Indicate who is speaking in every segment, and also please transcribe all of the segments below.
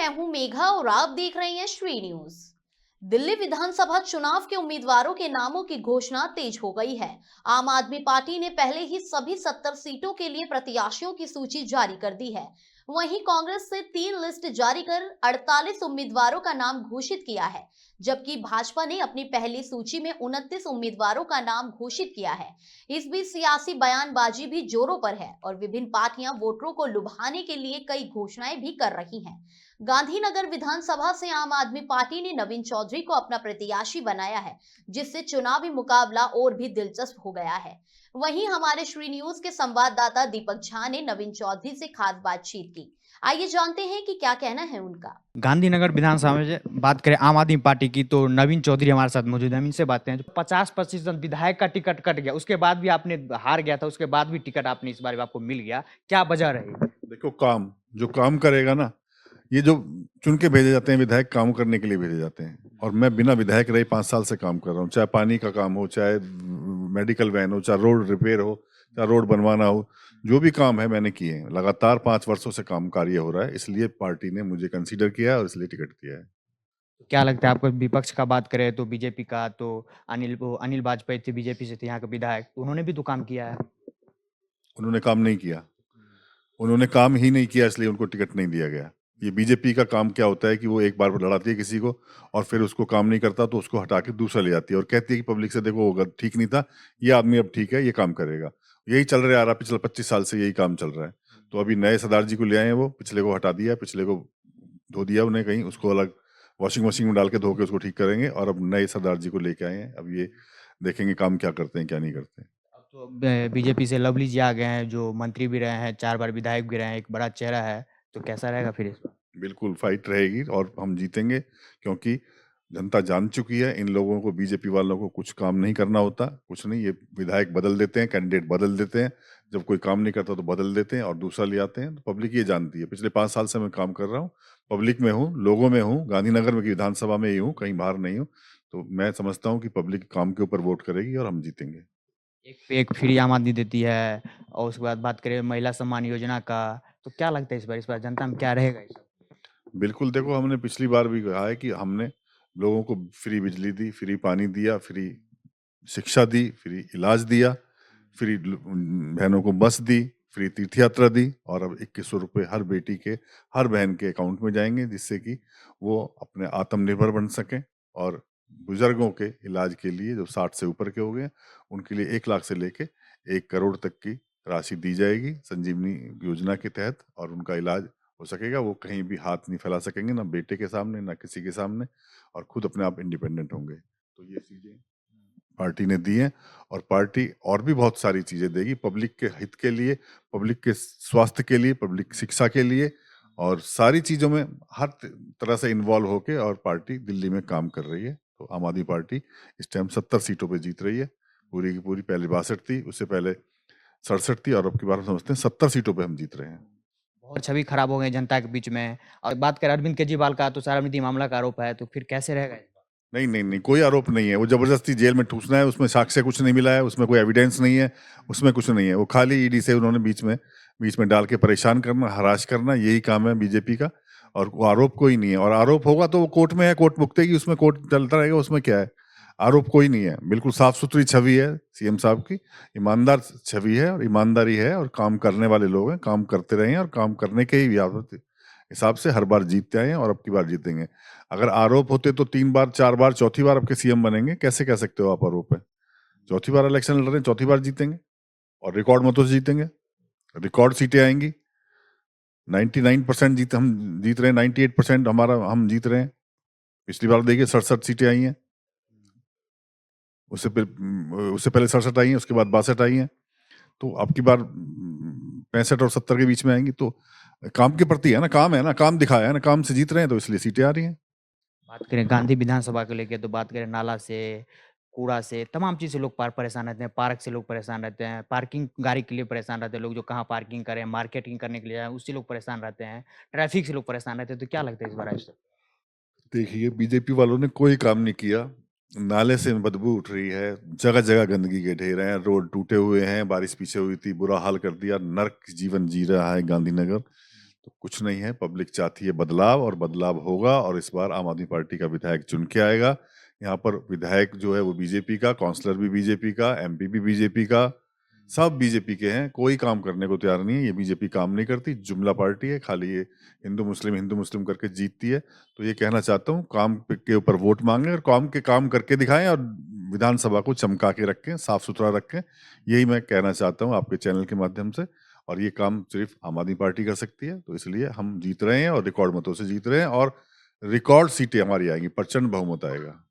Speaker 1: मैं हूं मेघा और आप देख रहे हैं श्री न्यूज। दिल्ली विधानसभा चुनाव के उम्मीदवारों के नामों की घोषणा तेज हो गई है। आम आदमी पार्टी ने पहले ही सभी 70 सीटों के लिए प्रत्याशियों की सूची जारी कर दी है। वहीं कांग्रेस से 3 लिस्ट जारी कर 48 उम्मीदवारों का नाम घोषित किया है, जबकि भाजपा ने अपनी पहली सूची में 29 उम्मीदवारों का नाम घोषित किया है। इस बीच सियासी बयानबाजी भी जोरों पर है और विभिन्न पार्टियां वोटरों को लुभाने के लिए कई घोषणाएं भी कर रही हैं। गांधीनगर विधानसभा से आम आदमी पार्टी ने नवीन चौधरी को अपना प्रत्याशी बनाया है, जिससे चुनावी मुकाबला और भी दिलचस्प हो गया है। वहीं हमारे श्री न्यूज के संवाददाता दीपक झा ने नवीन चौधरी से खास बातचीत की। आइए जानते हैं कि क्या कहना है उनका।
Speaker 2: गांधीनगर विधानसभा में बात करें आम आदमी पार्टी की तो नवीन चौधरी हमारे साथ मौजूद है। हम इनसे बात करें। 50% विधायक का टिकट कट गया, उसके बाद भी आपने हार गया था, उसके बाद भी टिकट आपने इस बार आपको मिल गया, क्या वजह रही?
Speaker 3: देखो, काम जो काम करेगा ना, ये जो चुन के भेजे जाते हैं विधायक, काम करने के लिए भेजे जाते हैं। और मैं बिना विधायक रहे 5 साल से काम कर रहा हूँ, चाहे पानी का काम हो, चाहे मेडिकल वैन हो, चाहे रोड रिपेयर हो, चाहे रोड बनवाना हो, जो भी काम है मैंने किए हैं। लगातार 5 वर्षों से काम कार्य हो रहा है, इसलिए पार्टी ने मुझे कंसीडर किया है और इसलिए टिकट दिया है।
Speaker 2: क्या लगता है आपको? विपक्ष का बात करें तो बीजेपी का तो अनिल वाजपेयी थे, बीजेपी से थे यहाँ के विधायक, उन्होंने भी तो काम किया है।
Speaker 3: उन्होंने काम नहीं किया, उन्होंने काम ही नहीं किया, इसलिए उनको टिकट नहीं दिया गया। ये बीजेपी का काम क्या होता है कि वो एक बार लड़ाती है किसी को और फिर उसको काम नहीं करता तो उसको हटा के दूसरा ले जाती है और कहती है कि पब्लिक से देखो वो ठीक नहीं था, ये आदमी अब ठीक है, ये काम करेगा। यही चल रहा है, पिछले 25 साल से यही काम चल रहा है। तो अभी नए सरदार जी को ले आए हैं, वो पिछले को हटा दिया, पिछले को धो दिया उन्हें कहीं, उसको अलग वॉशिंग मशीन में डाल के धो के उसको ठीक करेंगे और अब नए सरदार जी को लेके आए हैं। अब ये देखेंगे काम क्या करते हैं क्या नहीं करते हैं।
Speaker 2: अब तो बीजेपी से लवली जी आ गए हैं, जो मंत्री भी रहे हैं, 4 बार विधायक भी रहे हैं, एक बड़ा चेहरा है, तो कैसा रहेगा फिर इस बार?
Speaker 3: बिल्कुल फाइट रहेगी और हम जीतेंगे, क्योंकि जनता जान चुकी है इन लोगों को, बीजेपी वालों को कुछ काम नहीं करना होता, कुछ नहीं। ये विधायक बदल देते हैं, कैंडिडेट बदल देते हैं, जब कोई काम नहीं करता तो बदल देते हैं और दूसरा ले आते हैं। तो पब्लिक ये जानती है, पिछले 5 साल से मैं काम कर रहा हूँ, पब्लिक में हूँ, लोगों में हूँ, गांधीनगर में की विधानसभा में ही हूँ, कहीं बाहर नहीं हूँ। तो मैं समझता हूँ कि पब्लिक काम के ऊपर वोट करेगी और हम जीतेंगे।
Speaker 2: एक पे एक फ्री आम आदमी देती है और उसके बाद बात करें महिला सम्मान योजना का, तो क्या लगता है इस बार जनता में क्या रहेगा इस बार?
Speaker 3: बिल्कुल, देखो हमने पिछली बार भी कहा है कि हमने लोगों को फ्री बिजली दी, फ्री पानी दिया, फ्री शिक्षा दी, फ्री इलाज दिया, फ्री बहनों को बस दी, फ्री तीर्थ यात्रा दी और अब 2100 रुपये हर बेटी के, हर बहन के अकाउंट में जाएंगे, जिससे कि वो अपने आत्मनिर्भर बन सकें। और बुजुर्गों के इलाज के लिए जो 60 से ऊपर के हो गए, उनके लिए 1 लाख से लेके 1 करोड़ तक की राशि दी जाएगी संजीवनी योजना के तहत और उनका इलाज हो सकेगा। वो कहीं भी हाथ नहीं फैला सकेंगे, ना बेटे के सामने, ना किसी के सामने, और खुद अपने आप इंडिपेंडेंट होंगे। तो ये चीज़ें पार्टी ने दी हैं और पार्टी और भी बहुत सारी चीज़ें देगी पब्लिक के हित के लिए, पब्लिक के स्वास्थ्य के लिए, पब्लिक शिक्षा के लिए, और सारी चीज़ों में हर तरह से इन्वॉल्व होके और पार्टी दिल्ली में काम कर रही है। तो आम आदमी पार्टी इस टाइम 70 सीटों पे जीत रही है, पूरी की पूरी। पहले 62 थी, उससे पहले 67 थी और अब की बार हम समझते हैं 70 सीटों पे हम जीत रहे हैं।
Speaker 2: बहुत छवि खराब हो गई जनता के बीच में। और बात करें अरविंद केजरीवाल का, तो सारानीति मामला का आरोप है, तो फिर कैसे रहेगा इस बार?
Speaker 3: नहीं नहीं नहीं, कोई आरोप नहीं है। वो जबरदस्ती जेल में ठूसना है, उसमें साक्ष्य कुछ नहीं मिला है, उसमें कोई एविडेंस नहीं है, उसमें कुछ नहीं है। वो खाली ईडी से उन्होंने बीच में डाल के परेशान करना, हराश करना, यही काम है बीजेपी का। और वो आरोप कोई नहीं है। और आरोप होगा तो वो कोर्ट में है, कोर्ट भुगतेगी, उसमें कोर्ट चलता रहेगा, उसमें क्या है। आरोप कोई नहीं है, बिल्कुल साफ सुथरी छवि है सीएम साहब की, ईमानदार छवि है और ईमानदारी है और काम करने वाले लोग हैं, काम करते रहे हैं और काम करने के ही हिसाब से हर बार जीतते आए हैं और अब की बार जीतेंगे। अगर आरोप होते तो 3 बार 4 बार चौथी बार आपके सीएम बनेंगे, कैसे कह सकते हो आप आरोप है। चौथी बार इलेक्शन लड़ रहे हैं, चौथी बार जीतेंगे और रिकॉर्ड मतों से जीतेंगे, रिकॉर्ड सीटें आएंगी। 99% हम जीत रहे हैं, 98% हम जीत रहे हैं। पिछली बार देखिए 67 सीटें आई हैं, उससे पहले 67 आई हैं, उसके बाद 62 आई हैं। तो अब की बार 65 और 70 के बीच में आएंगी। तो काम के प्रति है ना, काम है ना, काम दिखाया है ना, काम से जीत रहे हैं, तो इसलिए सीटें आ रही हैं।
Speaker 2: बात करें गांधी विधानसभा को लेके, तो बात करें नाला से, कूड़ा से, तमाम चीज़ से लोग परेशान रहते हैं, पार्क से लोग परेशान रहते हैं, पार्किंग गाड़ी के लिए परेशान रहते हैं लोग, जो कहाँ पार्किंग करें, मार्केटिंग करने के लिए जाएँ, उससे लोग परेशान रहते हैं, ट्रैफिक से लोग परेशान रहते हैं, तो क्या लगता है इस बार ऐसे?
Speaker 3: देखिए, बीजेपी वालों ने कोई काम नहीं किया। नाले से बदबू उठ रही है, जगह जगह गंदगी के ढेर हैं, रोड टूटे हुए हैं, बारिश पीछे हुई थी, बुरा हाल कर दिया, नर्क जीवन जी रहा है गांधीनगर। तो कुछ नहीं है, पब्लिक चाहती है बदलाव और बदलाव होगा और इस बार आम आदमी पार्टी का विधायक चुन के आएगा। यहाँ पर विधायक जो है वो बीजेपी का, काउंसलर भी बीजेपी का, एमपी भी बीजेपी का, सब बीजेपी के हैं। कोई काम करने को तैयार नहीं है। ये बीजेपी काम नहीं करती, जुमला पार्टी है, खाली ये हिंदू मुस्लिम करके जीतती है। तो ये कहना चाहता हूँ, के ऊपर वोट मांगे और काम करके दिखाएं और विधानसभा को चमका के रखें, साफ सुथरा रखें। यही मैं कहना चाहता हूँ आपके चैनल के माध्यम से। और ये काम सिर्फ आम आदमी पार्टी कर सकती है, तो इसलिए हम जीत रहे हैं और रिकॉर्ड मतों से जीत रहे हैं और रिकॉर्ड सीटें हमारी आएंगी, प्रचंड बहुमत आएगा।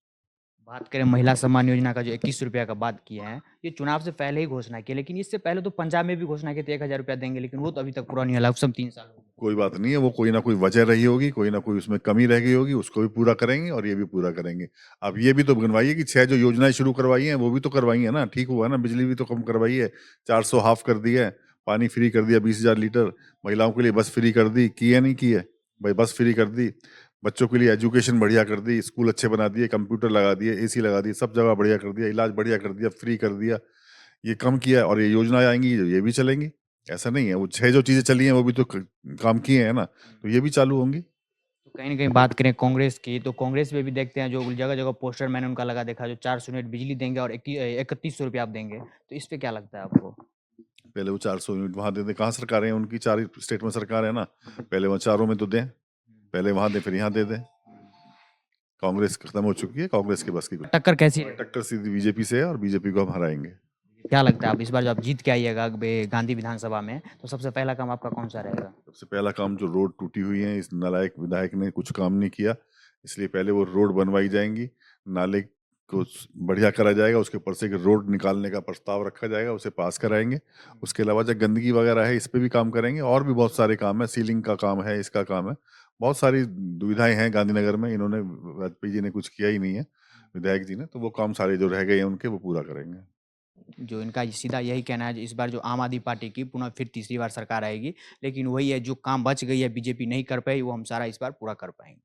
Speaker 2: बात करें महिला सम्मान योजना का जो 21 रुपया का बात किए हैं, ये चुनाव से पहले ही घोषणा की, लेकिन इससे पहले तो पंजाब में भी घोषणा की थी 1000 रुपया देंगे, लेकिन वो तो अभी तक पूरा नहीं हुआ, सब 3 साल हो गए।
Speaker 3: कोई बात नहीं है, वो कोई ना कोई वजह रही होगी, कोई ना कोई उसमें कमी रह गई होगी, उसको भी पूरा करेंगे और ये भी पूरा करेंगे। अब ये भी तो बनवाइए कि 6 जो योजनाएं शुरू करवाई हैं वो भी तो करवाई है ना, ठीक हुआ ना। बिजली भी तो कम करवाई है, 400 हाफ कर दिया है, पानी फ्री कर दिया 20,000 लीटर, महिलाओं के लिए बस फ्री कर दी, की है नहीं की है भाई, बस फ्री कर दी, बच्चों के लिए एजुकेशन बढ़िया कर दी, स्कूल अच्छे बना दिए, कंप्यूटर लगा दिए, एसी लगा दिए, सब जगह बढ़िया कर दिया, इलाज बढ़िया कर दिया, फ्री कर दिया, ये कम किया है। और ये योजनाएं आएंगी, ये भी चलेंगी, ऐसा नहीं है। वो 6 जो चीजें चली हैं वो भी तो काम किए हैं ना, तो ये भी चालू होंगी।
Speaker 2: तो कहीं ना कहीं बात करें कांग्रेस की, तो कांग्रेस में भी देखते हैं जो जगह जगह पोस्टर मैंने उनका लगा देखा, जो 400 यूनिट बिजली देंगे और 3100 रुपया आप देंगे, तो इस पे क्या लगता है आपको?
Speaker 3: पहले वो 400 यूनिट वहां दे दें, कहाँ सरकारें हैं उनकी, 4 स्टेट में सरकार है ना, पहले वहाँ चारों में तो दें, पहले वहां दें फिर यहाँ दे दें। कांग्रेस खत्म हो चुकी है, कांग्रेस के बस की कुछ
Speaker 2: टक्कर कैसी है?
Speaker 3: टक्कर सीधी बीजेपी से है और बीजेपी को हम हराएंगे।
Speaker 2: क्या लगता है आप इस बार जब आप जीत के आइएगा गांधी विधानसभा में, तो सबसे पहला काम आपका कौन सा रहेगा?
Speaker 3: सबसे पहला काम, जो रोड टूटी हुई है, इस नालायक विधायक ने कुछ काम नहीं किया, इसलिए पहले वो रोड बनवाई जाएंगी, नाले को बढ़िया करा जाएगा, उसके ऊपर से एक रोड निकालने का प्रस्ताव रखा जाएगा, उसे पास कराएंगे। उसके अलावा जो गंदगी वगैरह है इस पे भी काम करेंगे, और भी बहुत सारे काम है, सीलिंग का काम है, इसका काम है, बहुत सारी दुविधाएं हैं गांधीनगर में। इन्होंने, वाजपेयी जी ने कुछ किया ही नहीं है, विधायक जी ने, तो वो काम सारे जो रह गए हैं उनके वो पूरा करेंगे।
Speaker 2: जो इनका सीधा यही कहना है, इस बार जो आम आदमी पार्टी की पुनः फिर तीसरी बार सरकार आएगी, लेकिन वही है, जो काम बच गई है बीजेपी नहीं कर पाई, वो हम सारा इस बार पूरा कर पाएंगे।